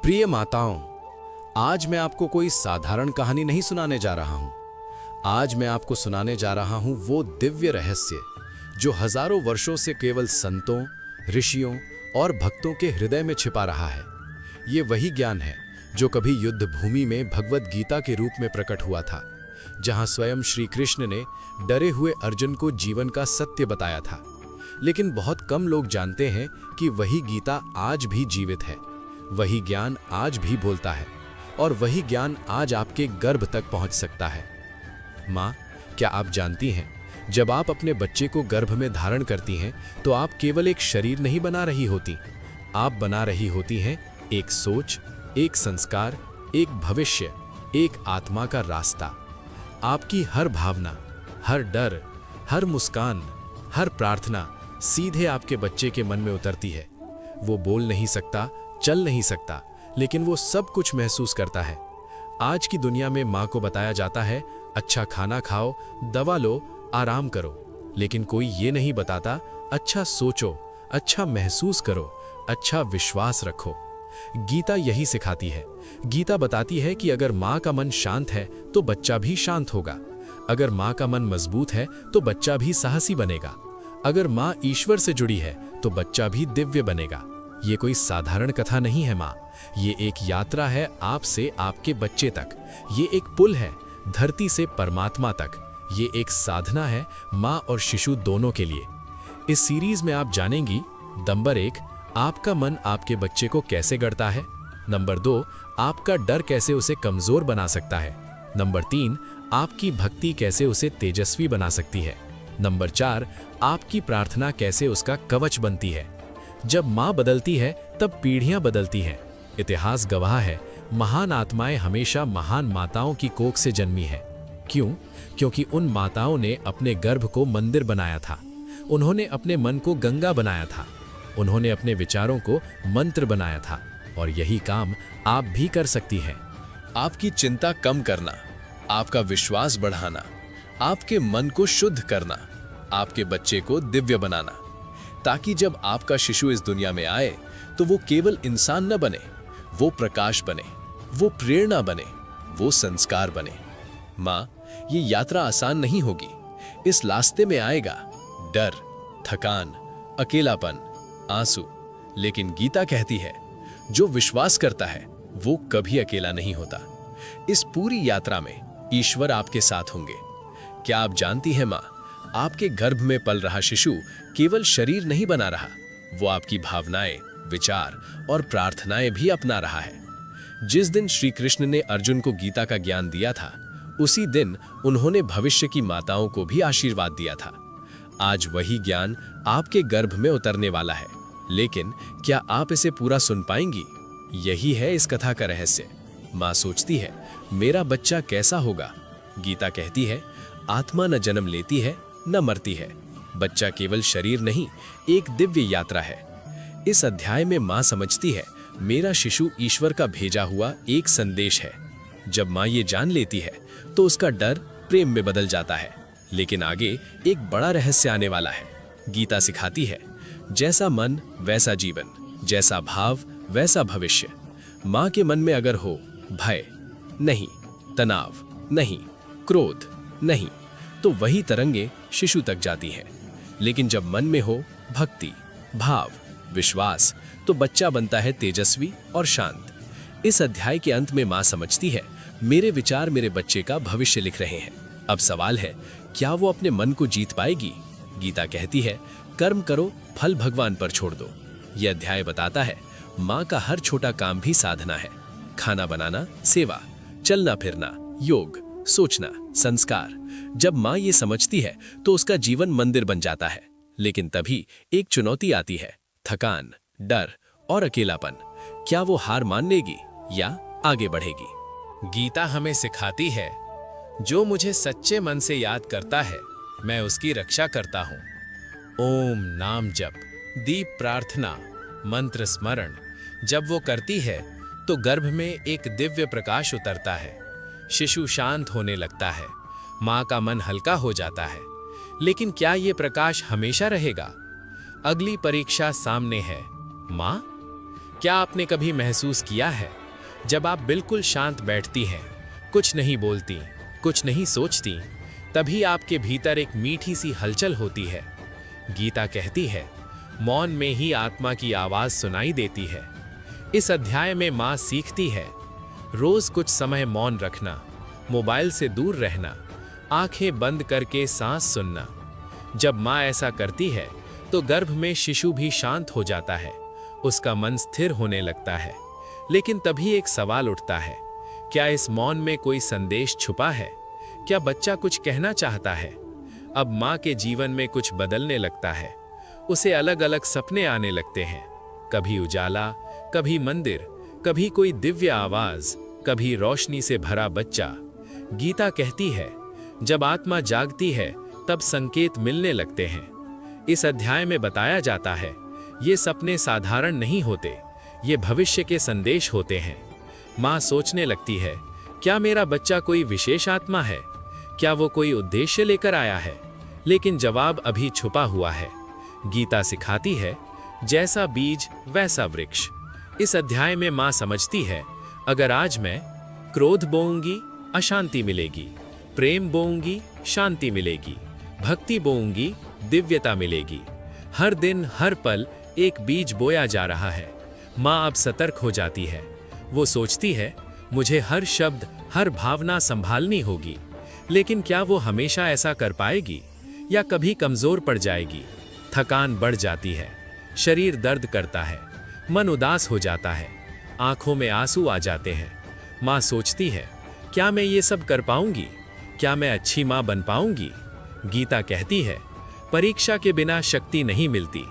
प्रिय माताओं, आज मैं आपको कोई साधारण कहानी नहीं सुनाने जा रहा हूं। आज मैं आपको सुनाने जा रहा हूं वो दिव्य रहस्य जो हजारों वर्षों से केवल संतों, ऋषियों और भक्तों के हृदय में छिपा रहा है। ये वही ज्ञान है जो कभी युद्ध भूमि में भगवद गीता के रूप में प्रकट हुआ था, जहां स्वयं श्री कृष्ण ने डरे हुए अर्जुन को जीवन का सत्य बताया था। लेकिन बहुत कम लोग जानते हैं कि वही गीता आज भी जीवित है, वही ज्ञान आज भी बोलता है और वही ज्ञान आज आपके गर्भ तक पहुंच सकता है। माँ, क्या आप जानती हैं, जब आप अपने बच्चे को गर्भ में धारण करती हैं तो आप केवल एक शरीर नहीं बना रही होती, आप बना रही होती हैं एक सोच, एक संस्कार, एक भविष्य, एक आत्मा का रास्ता। आपकी हर भावना, हर डर, हर मुस्कान, हर प्रार्थना सीधे आपके बच्चे के मन में उतरती है। वो बोल नहीं सकता, चल नहीं सकता, लेकिन वो सब कुछ महसूस करता है। आज की दुनिया में माँ को बताया जाता है, अच्छा खाना खाओ, दवा लो, आराम करो, लेकिन कोई ये नहीं बताता, अच्छा सोचो, अच्छा महसूस करो, अच्छा विश्वास रखो। गीता यही सिखाती है। गीता बताती है कि अगर माँ का मन शांत है तो बच्चा भी शांत होगा। अगर माँ का मन मजबूत है तो बच्चा भी साहसी बनेगा। अगर माँ ईश्वर से जुड़ी है तो बच्चा भी दिव्य बनेगा। ये कोई साधारण कथा नहीं है माँ, ये एक यात्रा है आपसे आपके बच्चे तक। ये एक पुल है धरती से परमात्मा तक। ये एक साधना है माँ और शिशु दोनों के लिए। इस सीरीज में आप जानेंगी, नंबर 1, आपका मन आपके बच्चे को कैसे गढ़ता है। नंबर 2, आपका डर कैसे उसे कमजोर बना सकता है। नंबर 3, आपकी भक्ति कैसे उसे तेजस्वी बना सकती है। नंबर 4, आपकी प्रार्थना कैसे उसका कवच बनती है। जब माँ बदलती है तब पीढ़ियां बदलती हैं। इतिहास गवाह है, महान आत्माएं हमेशा महान माताओं की कोख से जन्मी है। क्यों? क्योंकि उन माताओं ने अपने गर्भ को मंदिर बनाया था, उन्होंने अपने मन को गंगा बनाया था, उन्होंने अपने विचारों को मंत्र बनाया था। और यही काम आप भी कर सकती हैं। आपकी चिंता कम करना, आपका विश्वास बढ़ाना, आपके मन को शुद्ध करना, आपके बच्चे को दिव्य बनाना, ताकि जब आपका शिशु इस दुनिया में आए तो वो केवल इंसान न बने, वो प्रकाश बने, वो प्रेरणा बने, वो संस्कार बने। माँ, ये यात्रा आसान नहीं होगी। इस रास्ते में आएगा डर, थकान, अकेलापन, आंसू, लेकिन गीता कहती है, जो विश्वास करता है वो कभी अकेला नहीं होता। इस पूरी यात्रा में ईश्वर आपके साथ होंगे। क्या आप जानती हैं माँ, आपके गर्भ में पल रहा शिशु केवल शरीर नहीं बना रहा, वो आपकी भावनाएं, विचार और प्रार्थनाएं भी अपना रहा है। जिस दिन श्री कृष्ण ने अर्जुन को गीता का ज्ञान दिया था, उसी दिन उन्होंने भविष्य की माताओं को भी आशीर्वाद दिया था। आज वही ज्ञान आपके गर्भ में उतरने वाला है, लेकिन क्या आप इसे पूरा सुन पाएंगी? यही है इस कथा का रहस्य। माँ सोचती है, मेरा बच्चा कैसा होगा? गीता कहती है, आत्मा न जन्म लेती है न मरती है, बच्चा केवल शरीर नहीं, एक दिव्य यात्रा है। इस अध्याय में माँ समझती है, मेरा शिशु ईश्वर का भेजा हुआ एक संदेश है। जब माँ ये जान लेती है तो उसका डर प्रेम में बदल जाता है। लेकिन आगे एक बड़ा रहस्य आने वाला है। गीता सिखाती है, जैसा मन वैसा जीवन, जैसा भाव वैसा भविष्य। माँ के मन में अगर हो भय नहीं, तनाव नहीं, क्रोध नहीं, तो वही तरंगे शिशु तक जाती हैं। लेकिन जब मन में हो भक्ति, भाव, विश्वास, तो बच्चा बनता है तेजस्वी और शांत। इस अध्याय के अंत में माँ समझती है, मेरे विचार मेरे बच्चे का भविष्य लिख रहे हैं। अब सवाल है, क्या वो अपने मन को जीत पाएगी? गीता कहती है, कर्म करो, फल भगवान पर छोड़ दो। यह अध्याय बताता है, माँ का हर छोटा काम भी साधना है। खाना बनाना सेवा, चलना फिरना योग, सोचना संस्कार। जब माँ ये समझती है तो उसका जीवन मंदिर बन जाता है। लेकिन तभी एक चुनौती आती है, थकान, डर और अकेलापन। क्या वो हार मान लेगी या आगे बढ़ेगी? गीता हमें सिखाती है, जो मुझे सच्चे मन से याद करता है, मैं उसकी रक्षा करता हूँ। ओम नाम जप, दीप प्रार्थना, मंत्र स्मरण जब वो करती है तो गर्भ में एक दिव्य प्रकाश उतरता है। शिशु शांत होने लगता है, माँ का मन हल्का हो जाता है। लेकिन क्या ये प्रकाश हमेशा रहेगा? अगली परीक्षा सामने है। माँ, क्या आपने कभी महसूस किया है जब आप बिल्कुल शांत बैठती हैं, कुछ नहीं बोलती, कुछ नहीं सोचती, तभी आपके भीतर एक मीठी सी हलचल होती है। गीता कहती है, मौन में ही आत्मा की आवाज सुनाई देती है। इस अध्याय में माँ सीखती है, रोज कुछ समय मौन रखना, मोबाइल से दूर रहना, आंखें बंद करके सांस सुनना। जब माँ ऐसा करती है तो गर्भ में शिशु भी शांत हो जाता है, उसका मन स्थिर होने लगता है। लेकिन तभी एक सवाल उठता है, क्या इस मौन में कोई संदेश छुपा है? क्या बच्चा कुछ कहना चाहता है? अब माँ के जीवन में कुछ बदलने लगता है। उसे अलग अलग सपने आने लगते हैं, कभी उजाला, कभी मंदिर, कभी कोई दिव्य आवाज, कभी रोशनी से भरा बच्चा। गीता कहती है, जब आत्मा जागती है तब संकेत मिलने लगते हैं। इस अध्याय में बताया जाता है, ये सपने साधारण नहीं होते, ये भविष्य के संदेश होते हैं। माँ सोचने लगती है, क्या मेरा बच्चा कोई विशेष आत्मा है? क्या वो कोई उद्देश्य लेकर आया है? लेकिन जवाब अभी छुपा हुआ है। गीता सिखाती है, जैसा बीज वैसा वृक्ष। इस अध्याय में माँ समझती है, अगर आज मैं क्रोध बोऊंगी, अशांति मिलेगी, प्रेम बोऊंगी, शांति मिलेगी, भक्ति बोऊंगी, दिव्यता मिलेगी। हर दिन हर पल एक बीज बोया जा रहा है। माँ अब सतर्क हो जाती है। वो सोचती है, मुझे हर शब्द, हर भावना संभालनी होगी। लेकिन क्या वो हमेशा ऐसा कर पाएगी या कभी कमजोर पड़ जाएगी? थकान बढ़ जाती है, शरीर दर्द करता है, मन उदास हो जाता है, आंखों में आंसू आ जाते हैं। माँ सोचती है, क्या मैं ये सब कर पाऊंगी? क्या मैं अच्छी माँ बन पाऊंगी? गीता कहती है, परीक्षा के बिना शक्ति नहीं मिलती।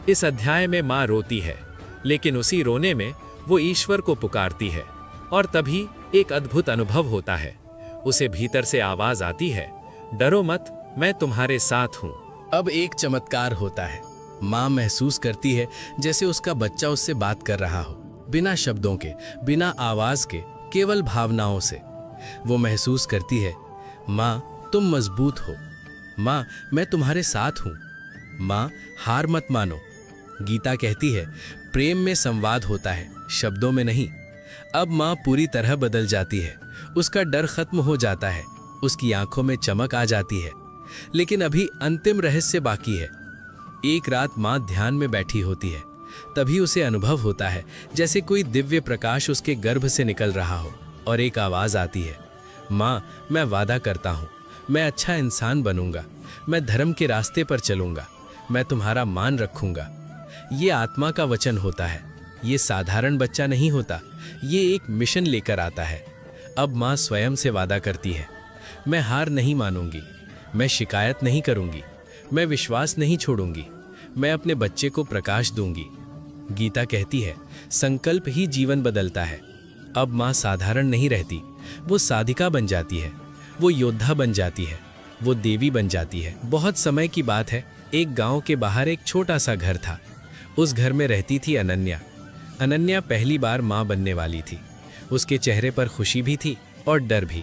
इस अध्याय में माँ रोती है, लेकिन उसी रोने में वो ईश्वर को पुकारती है। और तभी एक अद्भुत अनुभव होता है। उसे भीतर से आवाज आती है, डरो मत, मैं तुम्हारे साथ हूं। अब एक चमत्कार होता है। माँ महसूस करती है जैसे उसका बच्चा उससे बात कर रहा हो, बिना शब्दों के, बिना आवाज के, केवल भावनाओं से। वो महसूस करती है, माँ तुम मजबूत हो, माँ मैं तुम्हारे साथ हूँ, माँ हार मत मानो। गीता कहती है, प्रेम में संवाद होता है, शब्दों में नहीं। अब माँ पूरी तरह बदल जाती है। उसका डर खत्म हो जाता है, उसकी आंखों में चमक आ जाती है। लेकिन अभी अंतिम रहस्य बाकी है। एक रात माँ ध्यान में बैठी होती है, तभी उसे अनुभव होता है जैसे कोई दिव्य प्रकाश उसके गर्भ से निकल रहा हो। और एक आवाज आती है, माँ मैं वादा करता हूँ, मैं अच्छा इंसान बनूंगा, मैं धर्म के रास्ते पर चलूंगा, मैं तुम्हारा मान रखूंगा। ये आत्मा का वचन होता है। ये साधारण बच्चा नहीं होता, ये एक मिशन लेकर आता है। अब माँ स्वयं से वादा करती है, मैं हार नहीं मानूंगी, मैं शिकायत नहीं करूंगी, मैं विश्वास नहीं छोड़ूंगी, मैं अपने बच्चे को प्रकाश दूंगी। गीता कहती है, संकल्प ही जीवन बदलता है। अब माँ साधारण नहीं रहती, वो साधिका बन जाती है, वो योद्धा बन जाती है, वो देवी बन जाती है। बहुत समय की बात है, एक गांव के बाहर एक छोटा सा घर था। उस घर में रहती थी अनन्या। अनन्या पहली बार माँ बनने वाली थी। उसके चेहरे पर खुशी भी थी और डर भी।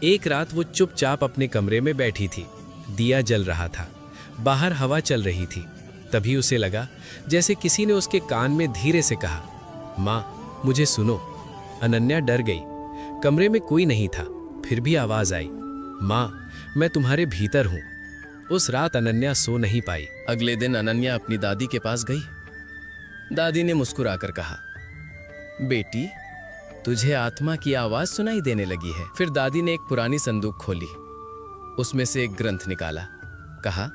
एक रात वो चुपचाप अपने कमरे में बैठी थी। दिया जल रहा था, बाहर हवा चल रही थी। तभी उसे लगा जैसे किसी ने उसके कान में धीरे से कहा, माँ मुझे सुनो। अनन्या डर गई। कमरे में कोई नहीं था, फिर भी आवाज आई, माँ मैं तुम्हारे भीतर हूँ। उस रात अनन्या सो नहीं पाई। अगले दिन अनन्या अपनी दादी के पास गई। दादी ने मुस्कुराकर कहा, बेटी तुझे आत्मा की आवाज सुनाई देने लगी है। फिर दादी ने एक पुरानी संदूक खोली, उसमें से एक ग्रंथ निकाला, कहा,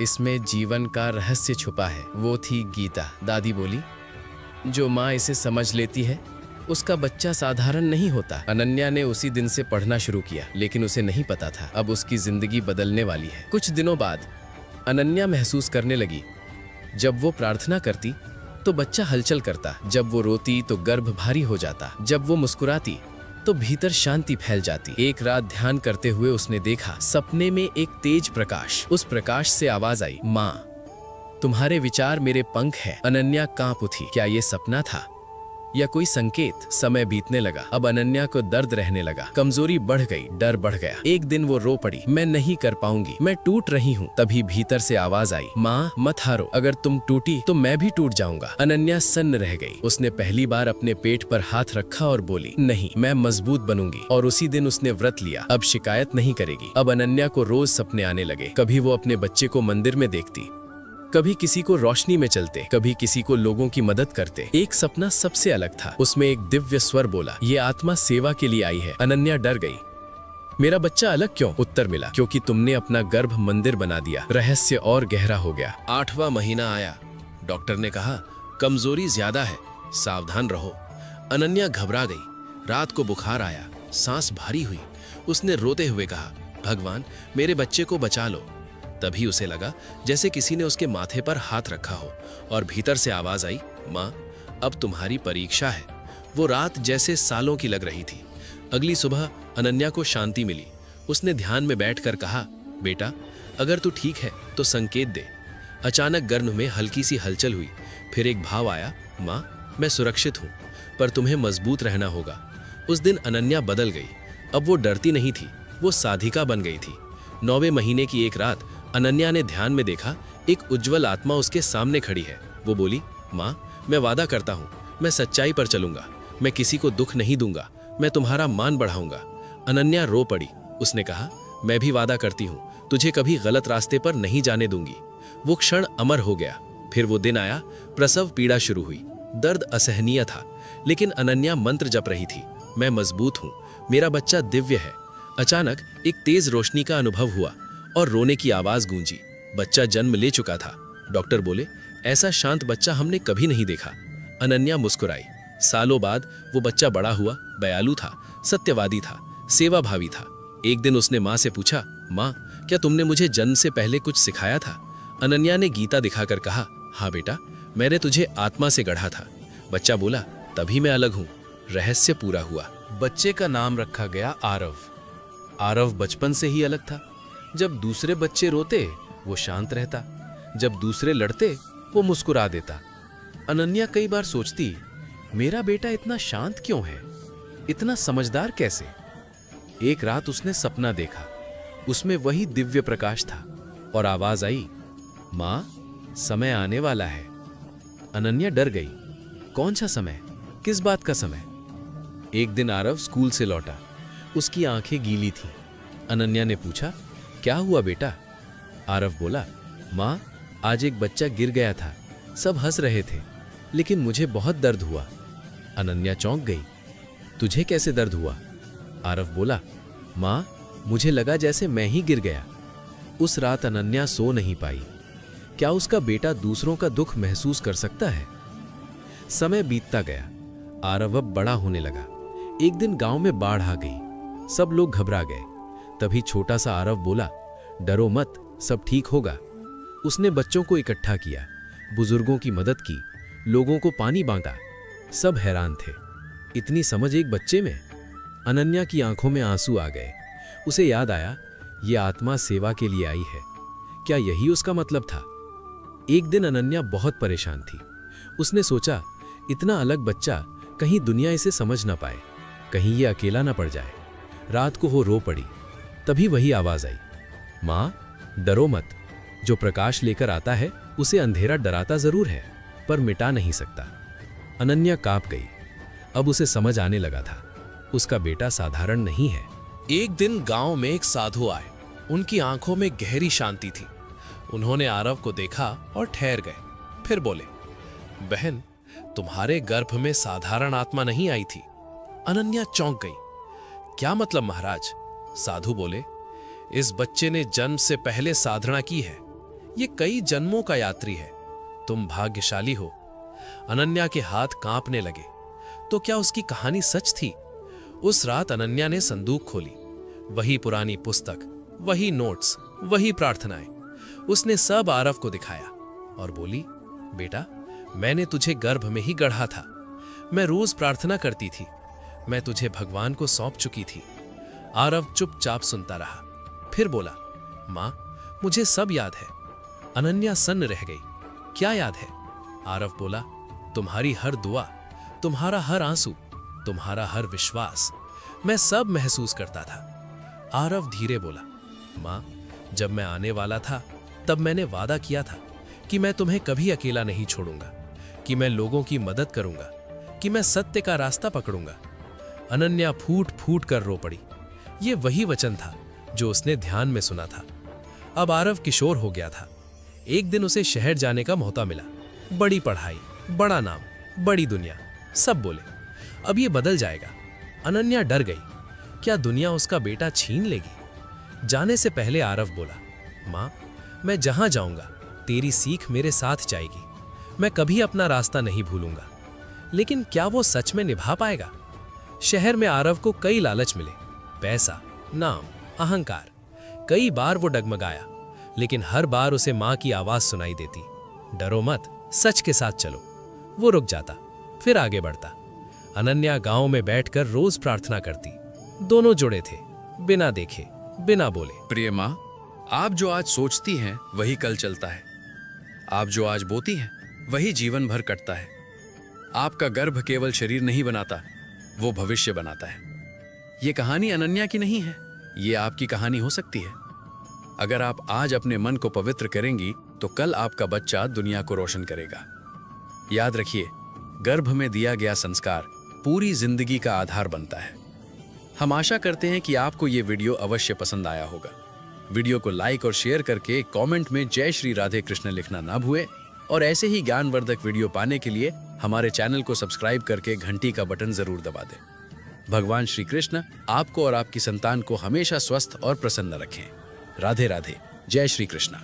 इसमें जीवन का रहस्य छुपा है। वो थी गीता। दादी बोली, जो माँ इसे समझ लेती है उसका बच्चा साधारण नहीं होता। अनन्या ने उसी दिन से पढ़ना शुरू किया, लेकिन उसे नहीं पता था अब उसकी जिंदगी बदलने वाली है। कुछ दिनों बाद अनन्या महसूस करने लगी, जब वो प्रार्थना करती तो बच्चा हलचल करता, जब वो रोती तो गर्भ भारी हो जाता, जब वो मुस्कुराती तो भीतर शांति फैल जाती। एक रात ध्यान करते हुए उसने देखा, सपने में एक तेज प्रकाश। उस प्रकाश से आवाज आई, माँ तुम्हारे विचार मेरे पंख हैं। अनन्या कांप उठी। क्या ये सपना था या कोई संकेत। समय बीतने लगा। अब अनन्या को दर्द रहने लगा, कमजोरी बढ़ गई, डर बढ़ गया। एक दिन वो रो पड़ी, मैं नहीं कर पाऊंगी, मैं टूट रही हूँ। तभी भीतर से आवाज आई, माँ मत हारो, अगर तुम टूटी तो मैं भी टूट जाऊंगा। अनन्या सन्न रह गई। उसने पहली बार अपने पेट पर हाथ रखा और बोली, नहीं, मैं मजबूत बनूंगी। और उसी दिन उसने व्रत लिया, अब शिकायत नहीं करेगी। अब अनन्या को रोज सपने आने लगे। कभी वो अपने बच्चे को मंदिर में देखती, कभी किसी को रोशनी में चलते, कभी किसी को लोगों की मदद करते। एक सपना सबसे अलग था। उसमें एक दिव्य स्वर बोला, ये आत्मा सेवा के लिए आई है। अनन्या डर गई। मेरा बच्चा अलग क्यों? उत्तर मिला, क्योंकि तुमने अपना गर्भ मंदिर बना दिया। रहस्य और गहरा हो गया। 8वां महीना आया। डॉक्टर ने कहा, कमजोरी ज्यादा है, सावधान रहो। अनन्या घबरा गई। रात को बुखार आया, सांस भारी हुई। उसने रोते हुए कहा, भगवान मेरे बच्चे को बचा लो। तभी उसे लगा जैसे किसी ने उसके माथे पर हाथ रखा हो और भीतर से आवाज आई, माँ अब तुम्हारी परीक्षा है। वो रात जैसे सालों की लग रही थी। अगली सुबह अनन्या को शांति मिली। उसने ध्यान में बैठकर कहा, बेटा अगर तू ठीक है तो संकेत दे। अचानक गर्भ में हल्की सी हलचल हुई। फिर एक भाव आया, माँ मैं सुरक्षित हूँ, पर तुम्हें मजबूत रहना होगा। उस दिन अनन्या बदल गई। अब वो डरती नहीं थी, वो साधिका बन गई थी। 9वें महीने की एक रात अनन्या ने ध्यान में देखा, एक उज्जवल आत्मा उसके सामने खड़ी है। वो बोली, माँ मैं वादा करता हूँ, मैं सच्चाई पर चलूंगा, मैं किसी को दुख नहीं दूंगा, मैं तुम्हारा मान बढ़ाऊंगा। अनन्या रो पड़ी। उसने कहा, मैं भी वादा करती हूँ, तुझे कभी गलत रास्ते पर नहीं जाने दूंगी। वो क्षण अमर हो गया। फिर वो दिन आया, प्रसव पीड़ा शुरू हुई। दर्द असहनीय था, लेकिन अनन्या मंत्र जप रही थी, मैं मजबूत हूँ, मेरा बच्चा दिव्य है। अचानक एक तेज रोशनी का अनुभव हुआ और रोने की आवाज गूंजी। बच्चा जन्म ले चुका था। डॉक्टर बोले, ऐसा शांत बच्चा हमने कभी नहीं देखा। अनन्या मुस्कुराई। सालों बाद वो बच्चा बड़ा हुआ, दयालु था, सत्यवादी था, सेवाभावी था। एक दिन उसने माँ से पूछा, माँ क्या तुमने मुझे जन्म से पहले कुछ सिखाया था? अनन्या ने गीता दिखाकर कहा, हाँ बेटा, मैंने तुझे आत्मा से गढ़ा था। बच्चा बोला, तभी मैं अलग हूँ। रहस्य पूरा हुआ। बच्चे का नाम रखा गया आरव। आरव बचपन से ही अलग था। जब दूसरे बच्चे रोते वो शांत रहता, जब दूसरे लड़ते वो मुस्कुरा देता। अनन्या कई बार सोचती, मेरा बेटा इतना शांत क्यों है, इतना समझदार कैसे? एक रात उसने सपना देखा, उसमें वही दिव्य प्रकाश था और आवाज आई, माँ समय आने वाला है। अनन्या डर गई। कौन सा समय? किस बात का समय? एक दिन आरव स्कूल से लौटा। उसकी आंखें गीली थीं। अनन्या ने पूछा, क्या हुआ बेटा? आरव बोला, माँ आज एक बच्चा गिर गया था, सब हंस रहे थे, लेकिन मुझे बहुत दर्द हुआ। अनन्या चौंक गई। तुझे कैसे दर्द हुआ? आरव बोला, माँ मुझे लगा जैसे मैं ही गिर गया। उस रात अनन्या सो नहीं पाई। क्या उसका बेटा दूसरों का दुख महसूस कर सकता है? समय बीतता गया। आरव अब बड़ा होने लगा। एक दिन गांव में बाढ़ आ गई। सब लोग घबरा गए। तभी छोटा सा आरव बोला, डरो मत, सब ठीक होगा। उसने बच्चों को इकट्ठा किया, बुजुर्गों की मदद की, लोगों को पानी बांटा। सब हैरान थे, इतनी समझ एक बच्चे में। अनन्या की आंखों में आंसू आ गए। उसे याद आया, ये आत्मा सेवा के लिए आई है। क्या यही उसका मतलब था? एक दिन अनन्या बहुत परेशान थी। उसने सोचा, इतना अलग बच्चा, कहीं दुनिया इसे समझ ना पाए, कहीं ये अकेला ना पड़ जाए। रात को वो रो पड़ी। तभी वही आवाज आई, माँ डरो मत, जो प्रकाश लेकर आता है उसे अंधेरा डराता जरूर है, पर मिटा नहीं सकता। अनन्या कांप गई। अब उसे समझ आने लगा था, उसका बेटा साधारण नहीं है। एक दिन गांव में एक साधु आए। उनकी आंखों में गहरी शांति थी। उन्होंने आरव को देखा और ठहर गए। फिर बोले, बहन तुम्हारे गर्भ में साधारण आत्मा नहीं आई थी। अनन्या चौंक गई। क्या मतलब महाराज? साधु बोले, इस बच्चे ने जन्म से पहले साधना की है, ये कई जन्मों का यात्री है, तुम भाग्यशाली हो। अनन्या के हाथ कांपने लगे। तो क्या उसकी कहानी सच थी? उस रात अनन्या ने संदूक खोली। वही पुरानी पुस्तक, वही नोट्स, वही प्रार्थनाएं। उसने सब आरव को दिखाया और बोली, बेटा मैंने तुझे गर्भ में ही गढ़ा था। मैं रोज प्रार्थना करती थी, मैं तुझे भगवान को सौंप चुकी थी। आरव चुपचाप सुनता रहा। फिर बोला, मां मुझे सब याद है। अनन्या सन्न रह गई। क्या याद है? आरव बोला, तुम्हारी हर दुआ, तुम्हारा हर आंसू, तुम्हारा हर विश्वास, मैं सब महसूस करता था। आरव धीरे बोला, माँ, जब मैं आने वाला था तब मैंने वादा किया था कि मैं तुम्हें कभी अकेला नहीं छोड़ूंगा, कि मैं लोगों की मदद करूंगा, कि मैं सत्य का रास्ता पकड़ूंगा। अनन्या फूट फूट कर रो पड़ी। ये वही वचन था जो उसने ध्यान में सुना था। अब आरव किशोर हो गया था। एक दिन उसे शहर जाने का मौका मिला। बड़ी पढ़ाई, बड़ा नाम, बड़ी दुनिया, सब बोले अब ये बदल जाएगा। अनन्या डर गई, क्या दुनिया उसका बेटा छीन लेगी? जाने से पहले आरव बोला, माँ, मैं जहां जाऊंगा तेरी सीख मेरे साथ जाएगी। मैं कभी अपना रास्ता नहीं भूलूंगा। लेकिन क्या वो सच में निभा पाएगा? शहर में आरव को कई लालच मिले, पैसा, नाम, अहंकार। कई बार वो डगमगाया, लेकिन हर बार उसे माँ की आवाज सुनाई देती, डरो मत, सच के साथ चलो। वो रुक जाता, फिर आगे बढ़ता। अनन्या गांव में बैठकर रोज प्रार्थना करती। दोनों जुड़े थे, बिना देखे, बिना बोले। प्रिय माँ, आप जो आज सोचती हैं वही कल चलता है। आप जो आज बोती हैं वही जीवन भर कटता है। आपका गर्भ केवल शरीर नहीं बनाता, वो भविष्य बनाता है। ये कहानी अनन्या की नहीं है, ये आपकी कहानी हो सकती है। अगर आप आज अपने मन को पवित्र करेंगी तो कल आपका बच्चा दुनिया को रोशन करेगा। याद रखिए, गर्भ में दिया गया संस्कार पूरी जिंदगी का आधार बनता है। हम आशा करते हैं कि आपको ये वीडियो अवश्य पसंद आया होगा। वीडियो को लाइक और शेयर करके कमेंट में जय श्री राधे कृष्ण लिखना ना भूलें और ऐसे ही ज्ञानवर्धक वीडियो पाने के लिए हमारे चैनल को सब्सक्राइब करके घंटी का बटन जरूर दबा दें। भगवान श्री कृष्ण आपको और आपकी संतान को हमेशा स्वस्थ और प्रसन्न रखें। राधे राधे, जय श्री कृष्ण।